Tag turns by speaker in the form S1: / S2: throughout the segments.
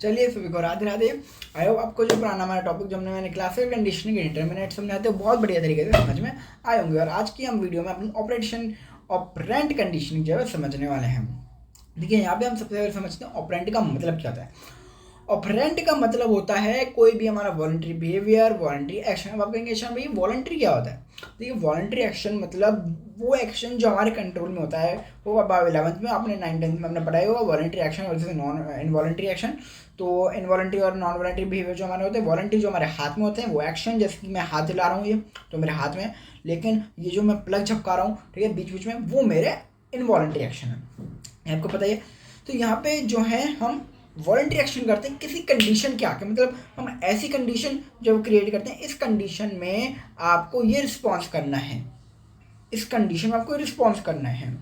S1: चलिए सभी को राधे राधे। आई होप आपको जो पुराना हमारा टॉपिक जो मैंने क्लासिकल कंडीशनिंग इंटरमीडिएट समझाते हो बहुत बढ़िया तरीके से समझ में आए होंगे। और आज की हम वीडियो में अपनी ऑपरेशन ऑपरेंट कंडीशनिंग जो है समझने वाले हैं। देखिए यहाँ पे हम सबसे पहले समझते हैं ऑपरेंट का मतलब क्या होता है। ऑपरेंट का मतलब होता है कोई भी हमारा वॉलंटरी बिहेवियर, वॉलंटरी एक्शन। अब आप कहेंगे अच्छा भाई वॉलंटरी क्या होता है। देखिए वॉलंटरी एक्शन मतलब वो एक्शन जो हमारे कंट्रोल में होता है। वो अब 11th में आपने 9th में आपने पढ़ाई होगा वॉलंटरी एक्शन और जैसे नॉन इनवॉलंटरी एक्शन। तो इनवॉलंटरी और नॉन वॉलंटरी बिहेवियर जो हमारे होते हैं, वॉलंटरी जो हमारे हाथ में होते हैं वो एक्शन, जैसे कि मैं हाथ हिला रहा हूँ ये तो मेरे हाथ में, लेकिन ये जो मैं प्लग झपका रहा हूँ ठीक है बीच बीच में, वो मेरे इनवॉलंटरी एक्शन है, आपको पता ही है। तो यहाँ पे जो है हम वॉलंटरी एक्शन करते हैं किसी कंडीशन के आके, मतलब हम ऐसी कंडीशन जब क्रिएट करते हैं, इस कंडीशन में आपको ये रिस्पॉन्स करना है, इस कंडीशन में आपको रिस्पॉन्स करना है,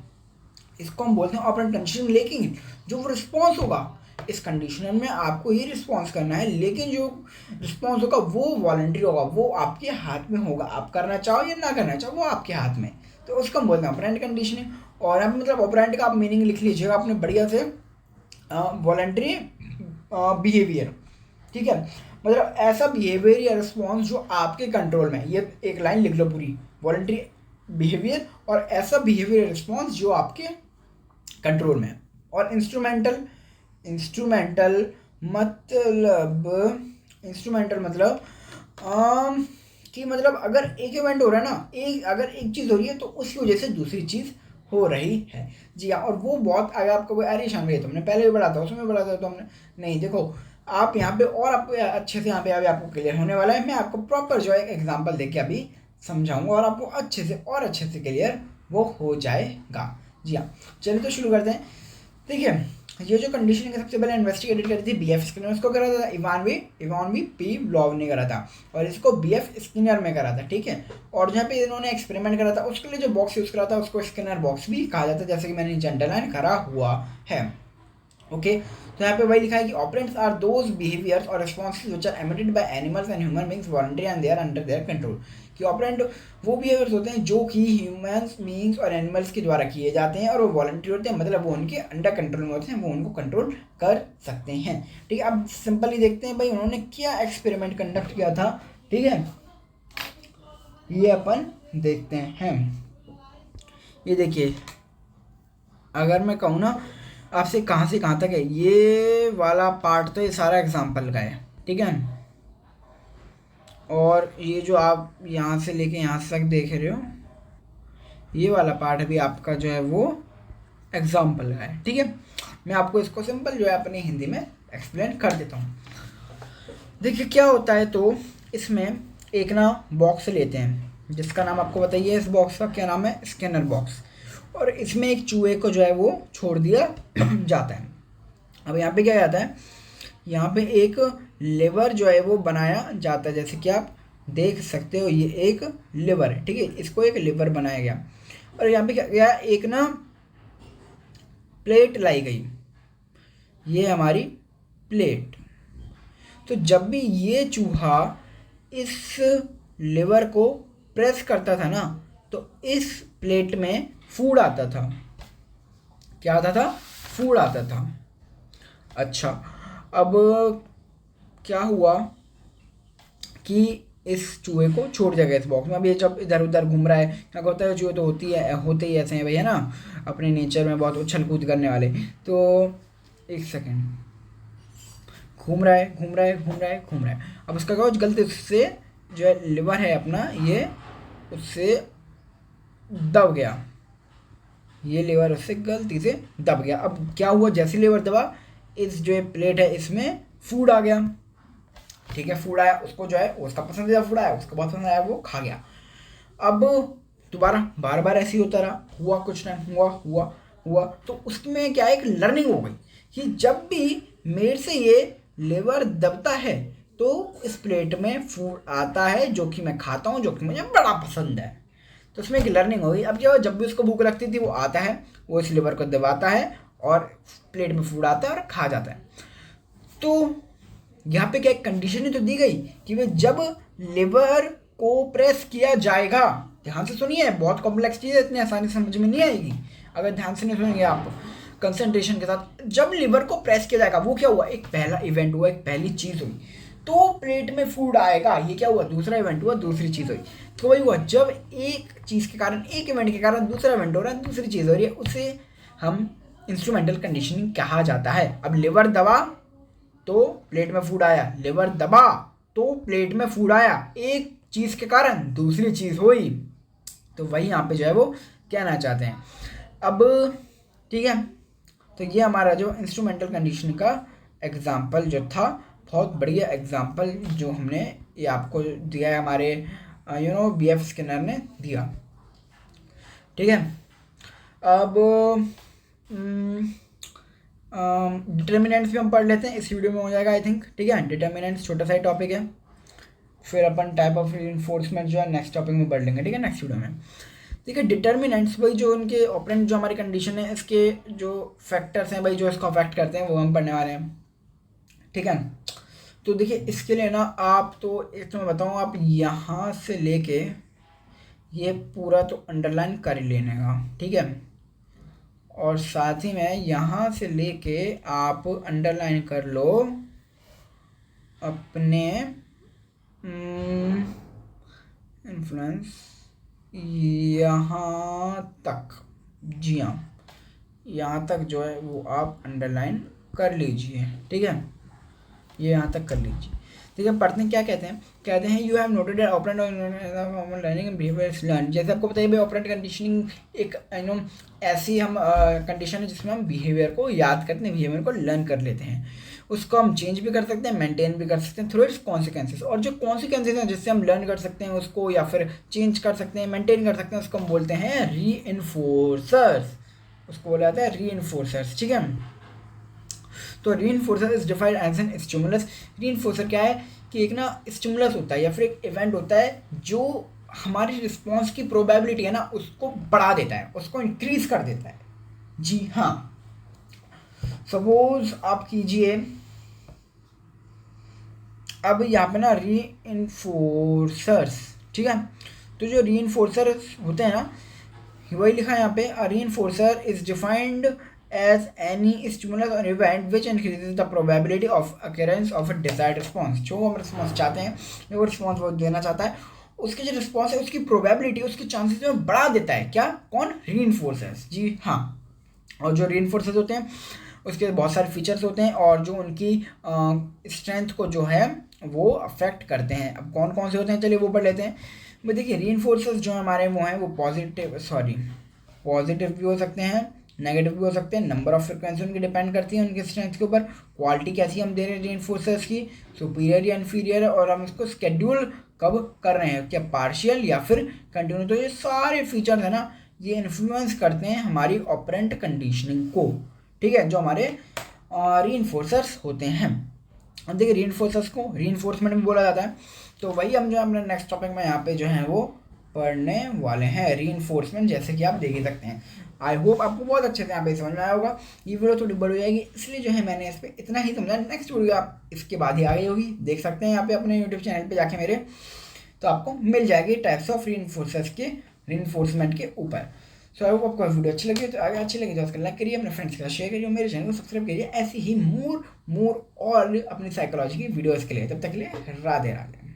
S1: इसको हम बोलते हैं ऑपरेंट कंडीशन। लेकिन जो वो रिस्पॉन्स होगा इस कंडीशन में आपको ये रिस्पॉन्स करना है, लेकिन जो रिस्पॉन्स होगा वो वॉलंटरी होगा, वो आपके हाथ में होगा, आप करना चाहो या ना करना चाहो वो आपके हाथ में। तो उसको हम बोलते हैं ऑपरेंट कंडीशनिंग। और अब मतलब ऑपरेंट का आप मीनिंग लिख लीजिएगा आपने बढ़िया से, वॉलंटरी बिहेवियर, ठीक है, मतलब ऐसा बिहेवियर या रिस्पॉन्स जो आपके कंट्रोल में। ये एक लाइन लिख लो पूरी, वॉलंटरी बिहेवियर और ऐसा बिहेवियर रिस्पॉन्स जो आपके कंट्रोल में है। और इंस्ट्रूमेंटल इंस्ट्रूमेंटल मतलब कि मतलब अगर एक इवेंट हो रहा है ना, अगर एक चीज़ हो रही है तो उसकी वजह से दूसरी चीज़ हो रही है। जी हाँ, और वो बहुत, अगर आपको अरे शान भैया तुमने पहले भी पढ़ा था उसमें पढ़ा था तो हमने नहीं, देखो आप यहाँ पे और आपको अच्छे से यहाँ पे अभी आपको क्लियर होने वाला है। मैं आपको प्रॉपर जो है एग्जांपल देके अभी समझाऊंगा और आपको अच्छे से क्लियर वो हो जाएगा। जी हाँ, चलिए तो शुरू करते हैं। देखिए ये जो कंडीशन का सबसे पहले इन्वेस्टिगेटेड करी थी बीएफ स्किनर, उसको करा था इवानवी पी ब्लॉव ने करा था, और इसको बीएफ स्किनर में करा था, ठीक है। और जहाँ पे इन्होंने एक्सपेरिमेंट करा था उसके लिए जो बॉक्स यूज़ करा था उसको स्किनर बॉक्स भी कहा जाता है, जैसे कि मैंने नीचे अंडरलाइन करा हुआ है। ओके, तो यहाँ पे वही लिखा है कि ऑपरेंट्स आर दोज बिहेवियर्स और responses which are emitted by animals and human beings voluntary and they are under their control. कि ऑपरेंट वो बिहेवियर्स होते हैं जो कि ह्यूमंस बीइंग्स और एनिमल्स के द्वारा किए जाते हैं और वो वॉलंटरी होते हैं, मतलब वो उनके अंडर कंट्रोल में होते हैं, वो उनको कंट्रोल कर सकते हैं, ठीक है। अब सिंपली देखते हैं भाई उन्होंने क्या एक्सपेरिमेंट कंडक्ट किया था, ठीक है, ये अपन देखते हैं। ये देखिए अगर मैं कहूँ ना आपसे कहाँ से कहाँ तक है, ये वाला पार्ट तो ये सारा एग्जाम्पल का है, ठीक है। और ये जो आप यहाँ से लेके यहाँ तक देख रहे हो ये वाला पार्ट भी आपका जो है वो एग्जाम्पल का है, ठीक है। मैं आपको इसको सिंपल जो है अपनी हिंदी में एक्सप्लेन कर देता हूँ। देखिए क्या होता है, तो इसमें एक ना बॉक्स लेते हैं जिसका नाम आपको बताइए, इस बॉक्स का क्या नाम है, स्कैनर बॉक्स। और इसमें एक चूहे को जो है वो छोड़ दिया जाता है। अब यहाँ पे क्या जाता है, यहाँ पे एक लेवर जो है वो बनाया जाता है, जैसे कि आप देख सकते हो ये एक लेवर है, ठीक है, इसको एक लेवर बनाया गया। और यहाँ पे क्या गया, एक ना प्लेट लाई गई, ये हमारी प्लेट। तो जब भी ये चूहा इस लेवर को प्रेस करता था ना तो इस प्लेट में फूड आता था। क्या आता था, फूड आता था। अच्छा, अब क्या हुआ कि इस चूहे को छोड़ दिया गया इस बॉक्स में। अब ये जब इधर उधर घूम रहा है, क्या होता है, चूहे तो होते ही ऐसे हैं भैया ना, अपने नेचर में बहुत उछल कूद करने वाले। तो एक सेकेंड, घूम रहा है। अब उसका क्या, गलती उससे जो है लिवर है अपना ये उससे दब गया, ये लेवर उससे गलती से दब गया। अब क्या हुआ, जैसे लेवर दबा इस जो प्लेट है इसमें फूड आ गया, ठीक है, फूड आया, उसको जो है उसका पसंदीदा फूड आया, उसको बहुत पसंद आया, वो खा गया। अब दोबारा बार बार ऐसे ही होता रहा, हुआ कुछ टाइम, हुआ तो उसमें क्या है, एक लर्निंग हो गई कि जब भी मेरे से ये लेवर दबता है तो इस प्लेट में फूड आता है जो कि मैं खाता हूँ, जो कि मुझे बड़ा पसंद है। तो उसमें एक लर्निंग हो गई। अब क्या हुआ, जब भी उसको भूख लगती थी वो आता है, वो इस लिवर को दबाता है और प्लेट में फूड आता है और खा जाता है। तो यहाँ पे क्या एक कंडीशन ही तो दी गई कि वे जब लिवर को प्रेस किया जाएगा, ध्यान से सुनिए, बहुत कॉम्प्लेक्स चीज़ है, इतनी आसानी से समझ में नहीं आएगी अगर ध्यान से नहीं सुनेंगे आप। कंसंट्रेशन के साथ जब लिवर को प्रेस किया जाएगा, वो क्या हुआ, एक पहला इवेंट हुआ, एक पहली चीज़ हुई, तो प्लेट में फूड आएगा, ये क्या हुआ, दूसरा इवेंट हुआ, दूसरी चीज़ हुई। तो वही हुआ, जब एक चीज़ के कारण, एक इवेंट के कारण दूसरा इवेंट हो रहा है, दूसरी चीज़ हो रही है, उसे हम इंस्ट्रूमेंटल कंडीशनिंग कहा जाता है। अब लिवर दबा तो प्लेट में फूड आया, लिवर दबा तो प्लेट में फूड आया, एक चीज़ के कारण दूसरी चीज़ हुई, तो वही यहाँ पे जो है वो कहना चाहते हैं। अब ठीक है, तो ये हमारा जो इंस्ट्रूमेंटल कंडीशन का एग्जाम्पल जो था, बहुत बढ़िया एग्जाम्पल जो हमने ये आपको दिया है, हमारे BF स्किनर ने दिया। ठीक है, अब डिटर्मिनेंट्स भी हम पढ़ लेते हैं, इस वीडियो में हो जाएगा आई थिंक। ठीक है, डिटर्मिनेंट्स छोटा सा ही टॉपिक है, फिर अपन टाइप ऑफ रीइंफोर्समेंट जो है नेक्स्ट टॉपिक में पढ़ लेंगे। ठीक है, नेक्स्ट वीडियो में। ठीक है, डिटर्मिनेंट्स भाई जो उनके ऑपरेंट जो हमारी कंडीशन है, इसके जो फैक्टर्स हैं भाई जो इसको अफेक्ट करते हैं, वो हम पढ़ने वाले हैं। ठीक है, तो देखिए इसके लिए ना आप तो एक तो मैं बताऊँ, आप यहाँ से लेके ये पूरा तो अंडरलाइन कर ही लेने का। ठीक है, और साथ ही में यहाँ से लेके आप अंडरलाइन कर लो अपने इन्फ्लुएंस यहाँ तक। जी हाँ, यहाँ तक जो है वो आप अंडरलाइन कर लीजिए। ठीक है, ये यहाँ तक कर लीजिए। ठीक है, पढ़ते हैं क्या कहते हैं। कहते हैं you have noted operant learning and behaviour learn. जैसे आपको बताइए भाई, ऑपरेंट कंडीशनिंग एक ऐसी हम कंडीशन है जिसमें हम बिहेवियर को याद करते हैं, बिहेवियर को लर्न कर लेते हैं, उसको हम चेंज भी कर सकते हैं, मेंटेन भी कर सकते हैं थ्रू इट्स कॉन्सिक्वेंसेस। और जो कॉन्सिक्वेंसेस हैं जिससे हम लर्न कर सकते हैं उसको, या फिर चेंज कर सकते हैं, मेंटेन कर सकते हैं, उसको हम बोलते हैं रीइंफोर्सर्स, उसको बोला जाता है रीइंफोर्सर्स। ठीक है, तो reinforcer is defined as an stimulus. Reinforcer क्या है कि एक ना स्टिमुलस होता है या फिर एक इवेंट होता है जो हमारी रिस्पॉन्स की प्रोबेबिलिटी है ना उसको बढ़ा देता है, उसको इंक्रीज कर देता है। जी हाँ, सपोज आप कीजिए, अब यहाँ पे ना रीइंफोर्सर्स, ठीक है, तो जो रीइंफोर्सर्स होते हैं ना, वही लिखा है यहाँ पे, a reinforcer is defined as any stimulus or event which increases the probability of occurrence of a desired response। जो हम रिस्पॉन्स चाहते हैं, जो रिस्पॉन्स वो देना चाहता है, उसकी जो रिस्पॉन्स है उसकी प्रोबेबिलिटी, उसके चांसेस में बढ़ा देता है। क्या, कौन, रीइंफोर्सर्स। जी हाँ, और जो रीइंफोर्सर्स होते हैं उसके बहुत सारे फीचर्स होते हैं और जो उनकी स्ट्रेंथ को जो है वो अफेक्ट करते हैं। अब कौन कौन से होते हैं, चलिए वो पढ़ लेते हैं। भाई देखिए, रीइंफोर्सर्स जो हमारे वो हैं वो पॉजिटिव भी हो सकते हैं, नेगेटिव भी हो सकते हैं, नंबर ऑफ फ्रिक्वेंसी उनकी डिपेंड करती है उनके स्ट्रेंथ के ऊपर, क्वालिटी कैसी हम दे रहे हैं रीइंफोर्सर्स की, सुपीरियर या इन्फीरियर, और हम इसको स्केड्यूल कब कर रहे हैं, क्या पार्शियल या फिर कंटिन्यू। तो ये सारे फीचर्स है ना, ये इन्फ्लुएंस करते हैं हमारी ऑपरेंट कंडीशनिंग को। ठीक है, जो हमारे रीइंफोर्सर्स होते हैं। अब देखिए, रीइंफोर्सर्स को रीइंफोर्समेंट भी बोला जाता है। तो वही हम जो अपने नेक्स्ट टॉपिक में यहाँ पे जो है वो पढ़ने वाले हैं, रीइंफोर्समेंट, जैसे कि आप देख ही सकते हैं। आई होप आपको बहुत अच्छे से यहाँ पे समझ में आया होगा। ये वीडियो थोड़ी बड़ी हो जाएगी, इसलिए जो है मैंने इस पर इतना ही समझा। नेक्स्ट वीडियो आप इसके बाद ही आ गई होगी, देख सकते हैं यहाँ पे अपने यूट्यूब चैनल पे जाके मेरे, तो आपको मिल जाएगी टाइप्स ऑफ रीइंफोर्सर्स के, रीइंफोर्समेंट के ऊपर। सो आई होप आपको वीडियो अच्छी लगी, तो अगर अच्छी लगी तो उसको लाइक करिए, अपने फ्रेंड्स के साथ शेयर करिए, मेरे चैनल को सब्सक्राइब करिए ऐसी ही मोर और अपनी साइकोलॉजी की वीडियोज़ के लिए। तब तक के लिए राधे राधे।